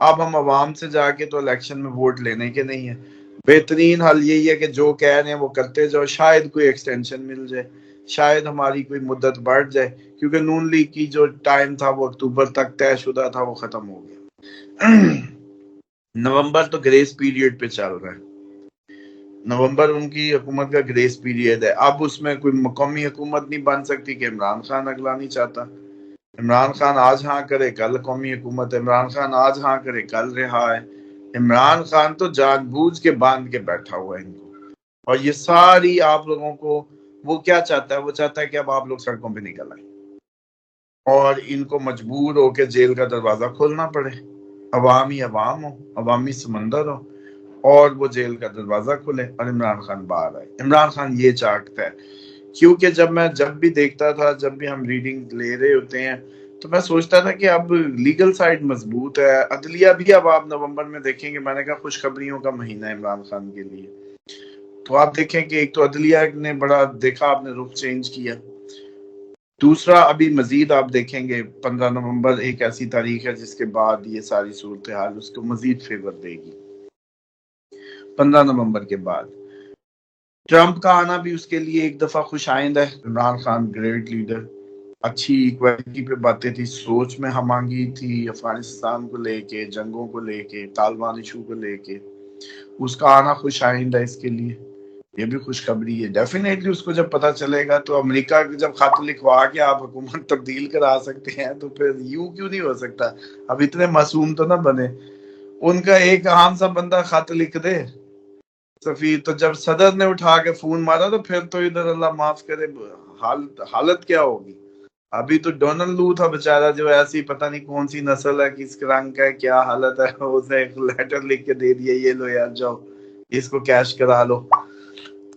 اب ہم عوام سے جا کے تو الیکشن میں ووٹ لینے کے نہیں ہیں. بہترین حل یہی ہے کہ جو کہہ رہے ہیں وہ کرتے جاؤ، شاید کوئی ایکسٹینشن مل جائے، شاید ہماری کوئی مدت بڑھ جائے، کیونکہ نون لیگ کی جو ٹائم تھا وہ اکتوبر تک طے شدہ تھا، وہ ختم ہو گیا. نومبر تو گریس پیریڈ پہ چل رہا ہے، نومبر ان کی حکومت کا گریس پیریڈ ہے. اب اس میں کوئی مقامی حکومت نہیں بن سکتی کہ عمران خان اگلا نہیں چاہتا. عمران خان آج ہاں کرے کل قومی حکومت ہے، عمران خان آج ہاں کرے کل رہا ہے. عمران خان تو جان بوجھ کے باندھ کے بیٹھا ہوا ہے ان کو. اور یہ ساری آپ لوگوں کو وہ کیا چاہتا ہے، وہ چاہتا ہے کہ اب آپ لوگ سڑکوں پہ نکل آئیں اور ان کو مجبور ہو کے جیل کا دروازہ کھولنا پڑے. عوام ہی عوام ہو، عوامی سمندر ہو، اور وہ جیل کا دروازہ کھلے اور عمران خان باہر آئے. عمران خان یہ چاہتا ہے. کیونکہ جب بھی دیکھتا تھا، جب بھی ہم ریڈنگ لے رہے ہوتے ہیں، تو میں سوچتا تھا کہ اب لیگل سائیڈ مضبوط ہے، عدلیہ بھی. اب آپ نومبر میں دیکھیں گے، میں نے کہا خوشخبریوں کا مہینہ ہے عمران خان کے لیے. تو آپ دیکھیں کہ ایک تو عدلیہ نے بڑا دیکھا، آپ نے رخ چینج کیا. دوسرا ابھی مزید آپ دیکھیں گے 15 نومبر ایک ایسی تاریخ ہے جس کے بعد یہ ساری صورتحال اس کو مزید فیور دے گی. 15 نومبر کے بعد ٹرمپ کا آنا بھی اس کے لیے ایک دفعہ خوش آئند ہے. عمران خان گریٹ لیڈر، اچھی ایکوالٹی پہ باتیں تھی، سوچ میں ہم آہنگی تھی، افغانستان کو لے کے، جنگوں کو لے کے، طالبان ایشو کو لے کے. اس کا آنا خوش آئند ہے اس کے لیے، یہ بھی خوشخبری ہے. ڈیفینیٹلی اس کو جب پتا چلے گا تو امریکہ جب خط لکھوا کے آپ حکومت تبدیل کرا سکتے ہیں تو پھر یوں کیوں نہیں ہو سکتا. اب اتنے معصوم تو نہ بنے. ان کا ایک عام سا بندہ خط لکھ دے سفیر، تو جب صدر نے اٹھا کے فون مارا تو پھر تو ادھر اللہ معاف کرے حالت کیا ہوگی. ابھی تو ڈونلڈ لو تھا بیچارہ، جو ایسی پتہ نہیں کون سی نسل ہے، کس رنگ کا ہے، کیا حالت ہے، اسے ایک لیٹر لکھ کے دے دیا، یہ لو یار جاؤ اس کو کیش کرا لو.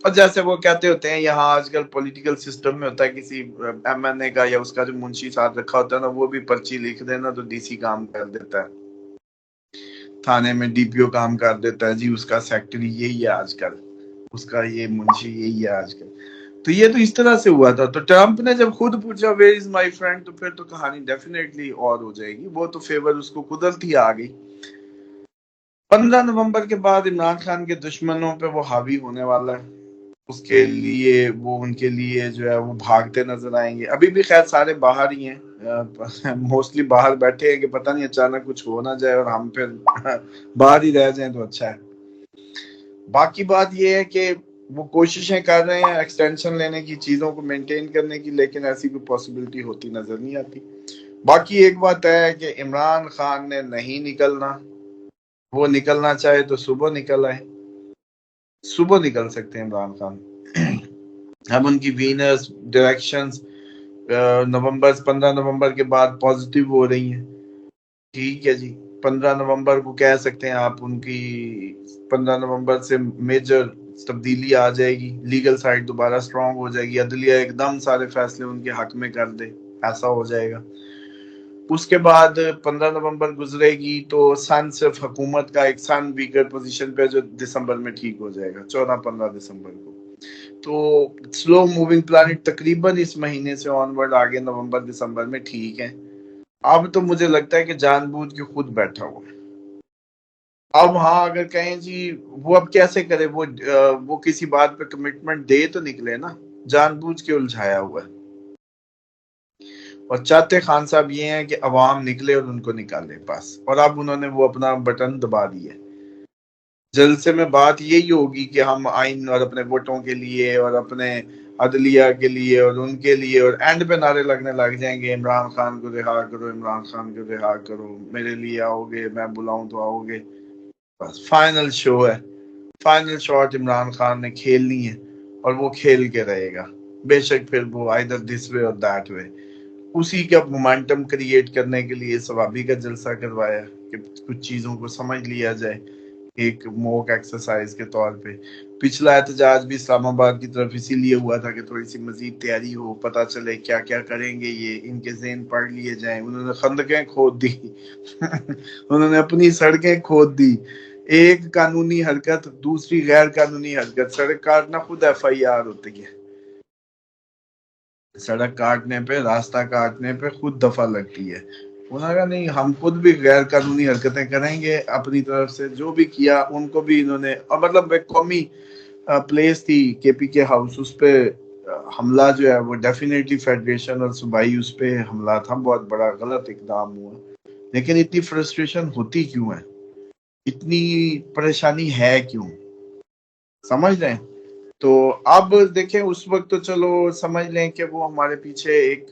اور جیسے وہ کہتے ہوتے ہیں یہاں آج کل پولیٹیکل سسٹم میں ہوتا ہے، کسی ایم این اے کا یا اس کا جو منشی ساتھ رکھا ہوتا ہے نا، وہ بھی پرچی لکھ دینا تو ڈی سی کام کر دیتا ہے، تھانے میں ڈی پی او کام کر دیتا ہے. جی اس کا سیکٹری یہی ہے آج کل، اس کا یہ منشی یہی ہے آج کل. تو یہ تو اس طرح سے ہوا تھا. تو ٹرمپ نے جب خود پوچھا ویئر از مائی فرینڈ، تو پھر تو کہانی ڈیفینیٹلی اور ہو جائے گی. وہ تو فیور اس کو قدرتی آ گئی. 15 نومبر کے بعد عمران خان کے دشمنوں پہ وہ حاوی ہونے والا ہے. اس کے لیے وہ ان کے لیے جو ہے وہ بھاگتے نظر آئیں گے. ابھی بھی خیر سارے باہر ہی ہیں، موسٹلی باہر بیٹھے ہیں کہ پتہ نہیں اچانک کچھ ہو نہ جائے اور ہم پھر باہر ہی رہ جائیں تو اچھا ہے. باقی بات یہ ہے کہ وہ کوششیں کر رہے ہیں ایکسٹینشن لینے کی، چیزوں کو مینٹین کرنے کی، لیکن ایسی کوئی پاسبلٹی ہوتی نظر نہیں آتی. باقی ایک بات ہے کہ عمران خان نے نہیں نکلنا. وہ نکلنا چاہے تو صبح نکل آئے، صبح نکل سکتے ہیں عمران خان. ہم ان کی وینرز ڈائریکشنز 15 نومبر کے بعد پازیٹیو ہو رہی ہیں. ٹھیک ہے جی، 15 نومبر کو کہہ سکتے ہیں آپ ان کی 15 نومبر سے میجر تبدیلی آ جائے گی، لیگل سائٹ دوبارہ سٹرونگ ہو جائے گی، عدلیہ ایک دم سارے فیصلے ان کے حق میں کر دے، ایسا ہو جائے گا. اس کے بعد 15 نومبر گزرے گی تو سن صرف حکومت کا ایک سن ویکر پوزیشن پہ جو دسمبر میں ٹھیک ہو جائے گا، 14-15 دسمبر کو. تو سلو موونگ پلانٹ تقریباً اس مہینے سے آنورڈ آگے نومبر دسمبر میں ٹھیک ہے. اب تو مجھے لگتا ہے کہ جان بوجھ کے خود بیٹھا ہوا ہے. اب ہاں اگر کہیں جی وہ اب کیسے کرے، وہ کسی بات پہ کمٹمنٹ دے تو نکلے نا، جان بوجھ کے الجھایا ہوا ہے. اور چاہتے خان صاحب یہ ہیں کہ عوام نکلے اور ان کو نکالے بس. اور اب انہوں نے وہ اپنا بٹن دبا دیا. جلسے میں بات یہی ہوگی کہ ہم آئین اور اپنے ووٹوں کے لیے اور اپنے عدلیہ کے لیے اور ان کے لیے، اور اینڈ پہ نعرے لگنے لگ جائیں گے عمران خان کو رہا کرو، عمران خان کو رہا کرو، میرے لیے آؤ گے، میں بلاؤں تو آؤ گے. بس فائنل شو ہے، فائنل شاٹ عمران خان نے کھیلنی ہے اور وہ کھیل کے رہے گا. بے شک پھر وہ either this way or that way. اسی کا مومنٹم کریٹ کرنے کے لیے ثوابی کا جلسہ کروایا کہ کچھ چیزوں کو سمجھ لیا جائے ایک موک ایکسرسائز کے طور پہ. پچھلا احتجاج بھی اسلام آباد کی طرف اسی لیے ہوا تھا کہ تھوڑی سی مزید تیاری ہو، پتہ چلے کیا کیا کریں گے، یہ ان کے ذہن پڑھ لیے جائیں. انہوں نے خندقیں کھود دی انہوں نے اپنی سڑکیں کھود دی. ایک قانونی حرکت دوسری غیر قانونی حرکت، سڑک کاٹنا خود ایف آئی آر ہوتی ہے، سڑک کاٹنے پہ، راستہ کاٹنے پہ خود دفعہ لگتی ہے. انہوں نے کہا نہیں ہم خود بھی غیر قانونی حرکتیں کریں گے اپنی طرف سے، جو بھی کیا ان کو بھی انہوں نے، اور مطلب ایک قومی پلیس تھی کے پی کے ہاؤس، اس پہ حملہ جو ہے وہ ڈیفینیٹلی فیڈریشن اور صوبائی اس پہ حملہ تھا، بہت بڑا غلط اقدام ہوا. لیکن اتنی فرسٹریشن ہوتی کیوں ہے، اتنی پریشانی ہے کیوں، سمجھ رہے ہیں؟ تو اب دیکھیں اس وقت تو چلو سمجھ لیں کہ وہ ہمارے پیچھے ایک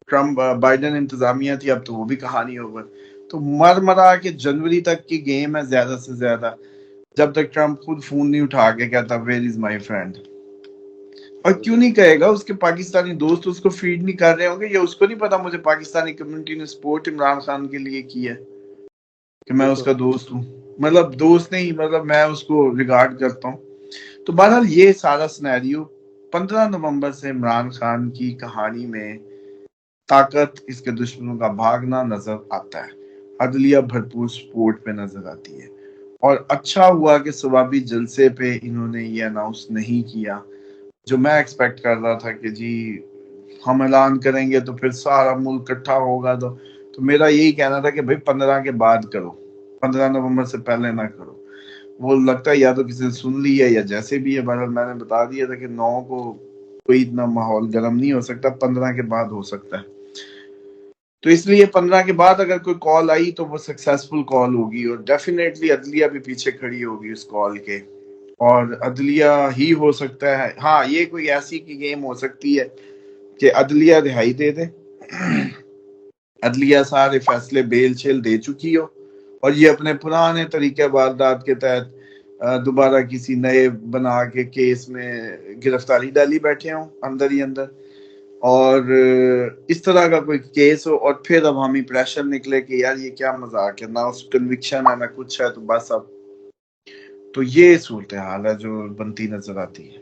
ٹرمپ بائیڈن انتظامیہ تھی، اب تو وہ بھی کہانی ہوگا. تو مرا کہ جنوری تک کی گیم ہے زیادہ سے زیادہ، جب تک ٹرمپ خود فون نہیں اٹھا کے کہتا ویئر از مائی فرینڈ. اور کیوں نہیں کہے گا، اس کے پاکستانی دوست اس کو فیڈ نہیں کر رہے ہوں گے، یا اس کو نہیں پتا مجھے پاکستانی کمیونٹی نے سپورٹ عمران خان کے لیے کی ہے کہ میں اس کا دوست ہوں، مطلب دوست نہیں، مطلب میں اس کو ریگارڈ کرتا ہوں. تو بہرحال یہ سارا سنیریو 15 نومبر سے عمران خان کی کہانی میں طاقت، اس کے دشمنوں کا بھاگنا نظر آتا ہے، عدلیہ بھرپور سپورٹ پہ نظر آتی ہے. اور اچھا ہوا کہ ثوابی جلسے پہ انہوں نے یہ اناؤنس نہیں کیا، جو میں ایکسپیکٹ کر رہا تھا کہ جی ہم اعلان کریں گے تو پھر سارا ملک اکٹھا ہوگا. تو میرا یہی کہنا تھا کہ بھائی 15 کے بعد کرو، 15 نومبر سے پہلے نہ کرو. وہ لگتا ہے یا تو کسی نے سن لی ہے یا جیسے بھی ہے، بہرحال میں نے بتا دیا تھا کہ 9 کو کوئی اتنا ماحول گرم نہیں ہو سکتا، 15 کے بعد ہو سکتا ہے. تو اس لیے 15 کے بعد اگر کوئی کال آئی تو وہ سکسیسفل کال ہوگی، اور ڈیفینیٹلی عدلیہ بھی پیچھے کھڑی ہوگی اس کال کے، اور عدلیہ ہی ہو سکتا ہے. ہاں یہ کوئی ایسی کی گیم ہو سکتی ہے کہ عدلیہ رہائی دے دے، عدلیہ سارے فیصلے بیل چھیل دے چکی ہو، اور یہ اپنے پرانے طریقے واردات کے تحت دوبارہ کسی نئے بنا کے کیس میں گرفتاری ڈالی بیٹھے ہوں اندر ہی اندر، اور اس طرح کا کوئی کیس ہو، اور پھر عوامی پریشر نکلے کہ یار یہ کیا مذاق ہے، نہ اس کنوکشن ہے نہ کچھ ہے، تو بس اب تو یہ صورتحال ہے جو بنتی نظر آتی ہے.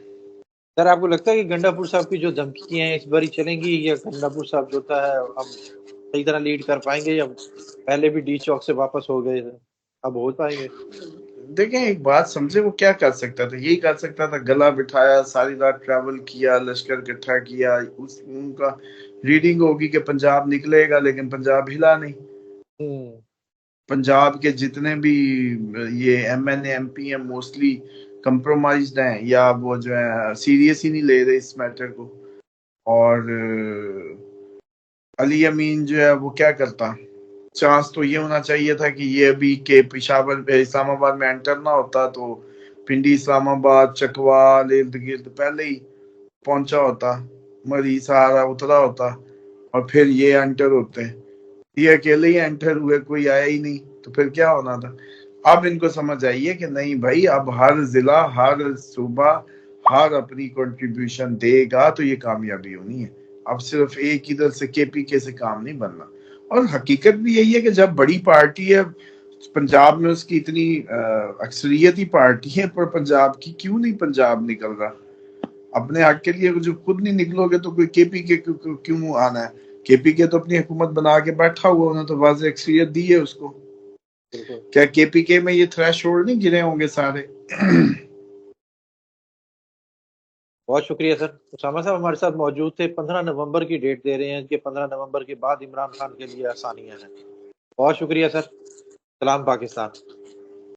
سر آپ کو لگتا ہے کہ گنڈا پور صاحب کی جو دھمکی ہیں اس باری چلیں گی، یا گنڈا پور صاحب جو ہے اب صحیح طرح لیڈ کر پائیں گے، یا پہلے بھی ڈی چوک سے واپس ہو گئے اب ہو پائیں گے؟ دیکھیں ایک بات سمجھے، وہ کیا کر سکتا تھا، یہی کر سکتا تھا گلا بٹھایا، ساری رات ٹریول کیا، لشکر اکٹھا کیا. ان کا ریڈنگ ہوگی کہ پنجاب نکلے گا، لیکن پنجاب ہلا نہیں. پنجاب کے جتنے بھی یہ M N A M P ہیں موسٹلی کمپرومائزڈ ہیں، یا وہ جو ہے سیریس ہی نہیں لے رہے اس میٹر کو. اور علی امین جو ہے وہ کیا کرتا، چانس تو یہ ہونا چاہیے تھا کہ یہ ابھی کہ پشاور اسلام آباد میں انٹر نہ ہوتا تو پنڈی اسلام آباد چکوال ارد گرد پہلے ہی پہنچا ہوتا، مری سہارا اترا ہوتا، اور پھر یہ انٹر ہوتے. یہ اکیلے ہی انٹر ہوئے، کوئی آیا ہی نہیں، تو پھر کیا ہونا تھا. اب ان کو سمجھ آئیے کہ نہیں بھائی، اب ہر ضلع ہر صوبہ ہر اپنی کنٹریبیوشن دے گا تو یہ کامیابی ہونی ہے. اب صرف ایک ادھر سے کے پی کے سے کام نہیں بننا. اور حقیقت بھی یہی ہے کہ جب بڑی پارٹی ہے پنجاب میں، اس کی اتنی اکثریتی پارٹی ہے، پر پنجاب کی کیوں نہیں پنجاب نکل رہا اپنے حق کے لیے؟ جو خود نہیں نکلو گے تو کوئی کے پی کے کیوں آنا ہے؟ کے پی کے تو اپنی حکومت بنا کے بیٹھا ہوا، انہوں نے تو واضح اکثریت دی ہے اس کو. کیا کے پی کے میں یہ تھریش ہولڈ نہیں گرے ہوں گے سارے؟ بہت شکریہ سر. اسامہ صاحب ہمارے ساتھ موجود تھے. 15 نومبر کی ڈیٹ دے رہے ہیں کہ 15 نومبر کے بعد عمران خان کے لیے آسانیاں ہیں. بہت شکریہ سر. سلام پاکستان.